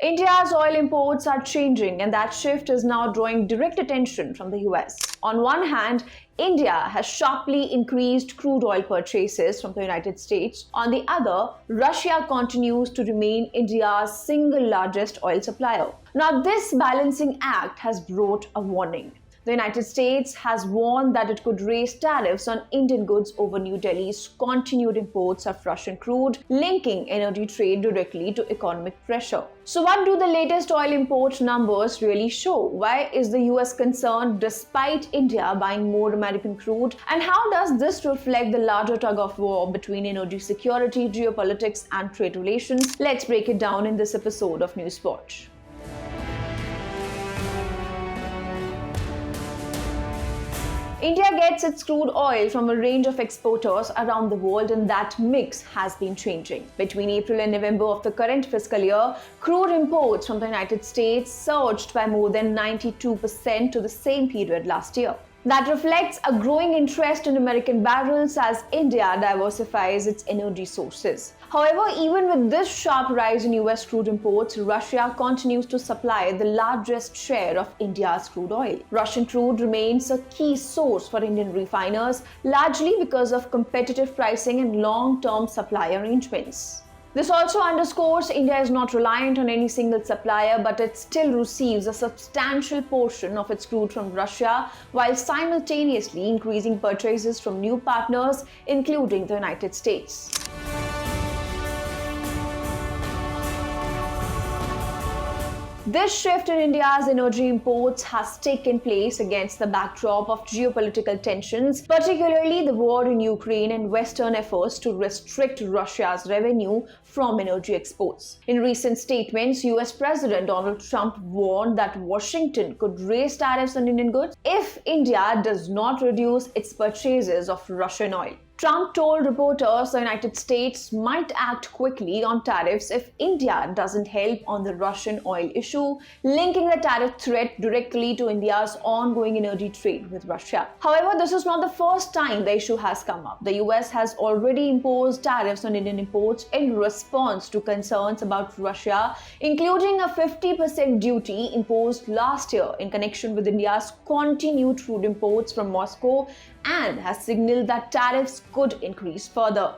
India's oil imports are changing, and that shift is now drawing direct attention from the US. On one hand, India has sharply increased crude oil purchases from the United States. On the other, Russia continues to remain India's single largest oil supplier. Now, this balancing act has brought a warning. The United States has warned that it could raise tariffs on Indian goods over New Delhi's continued imports of Russian crude, linking energy trade directly to economic pressure. So, what do the latest oil import numbers really show? Why is the US concerned despite India buying more American crude? And how does this reflect the larger tug of war between energy security, geopolitics, and trade relations? Let's break it down in this episode of News Watch. India gets its crude oil from a range of exporters around the world, and that mix has been changing. Between April and November of the current fiscal year, crude imports from the United States surged by more than 92% to the same period last year. That reflects a growing interest in American barrels as India diversifies its energy sources. However, even with this sharp rise in US crude imports, Russia continues to supply the largest share of India's crude oil. Russian crude remains a key source for Indian refiners, largely because of competitive pricing and long-term supply arrangements. This also underscores India is not reliant on any single supplier, but it still receives a substantial portion of its crude from Russia, while simultaneously increasing purchases from new partners, including the United States. This shift in India's energy imports has taken place against the backdrop of geopolitical tensions, particularly the war in Ukraine and Western efforts to restrict Russia's revenue from energy exports. In recent statements, US President Donald Trump warned that Washington could raise tariffs on Indian goods if India does not reduce its purchases of Russian oil. Trump told reporters the United States might act quickly on tariffs if India doesn't help on the Russian oil issue, linking the tariff threat directly to India's ongoing energy trade with Russia. However, this is not the first time the issue has come up. The US has already imposed tariffs on Indian imports in response to concerns about Russia, including a 50% duty imposed last year in connection with India's continued crude imports from Moscow, and has signaled that tariffs could increase further.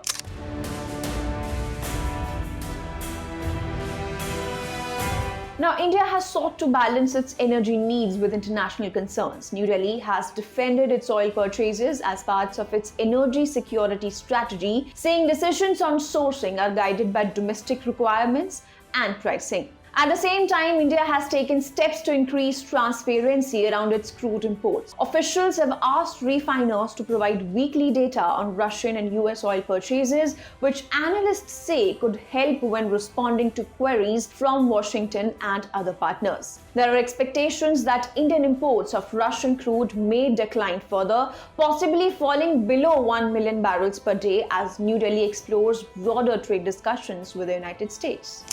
Now, India has sought to balance its energy needs with international concerns. New Delhi has defended its oil purchases as parts of its energy security strategy, saying decisions on sourcing are guided by domestic requirements and pricing. At the same time, India has taken steps to increase transparency around its crude imports. Officials have asked refiners to provide weekly data on Russian and US oil purchases, which analysts say could help when responding to queries from Washington and other partners. There are expectations that Indian imports of Russian crude may decline further, possibly falling below 1 million barrels per day as New Delhi explores broader trade discussions with the United States.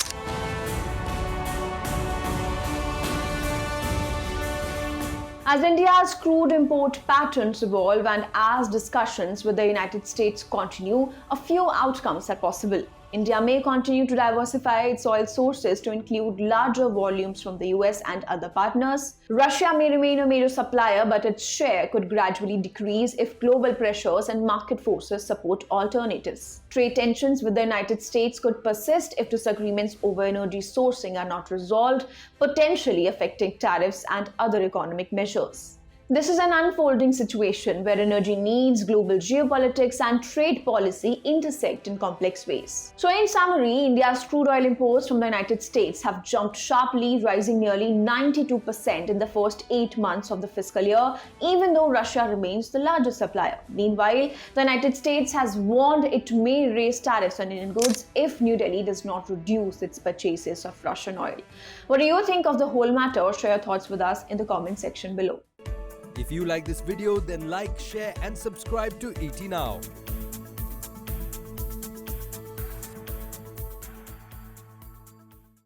As India's crude import patterns evolve and as discussions with the United States continue, a few outcomes are possible. India may continue to diversify its oil sources to include larger volumes from the US and other partners. Russia may remain a major supplier, but its share could gradually decrease if global pressures and market forces support alternatives. Trade tensions with the United States could persist if disagreements over energy sourcing are not resolved, potentially affecting tariffs and other economic measures. This is an unfolding situation where energy needs, global geopolitics, and trade policy intersect in complex ways. So, in summary, India's crude oil imports from the United States have jumped sharply, rising nearly 92% in the first 8 months of the fiscal year, even though Russia remains the largest supplier. Meanwhile, the United States has warned it may raise tariffs on Indian goods if New Delhi does not reduce its purchases of Russian oil. What do you think of the whole matter? Share your thoughts with us in the comment section below. If you like this video, then like, share and subscribe to ET Now.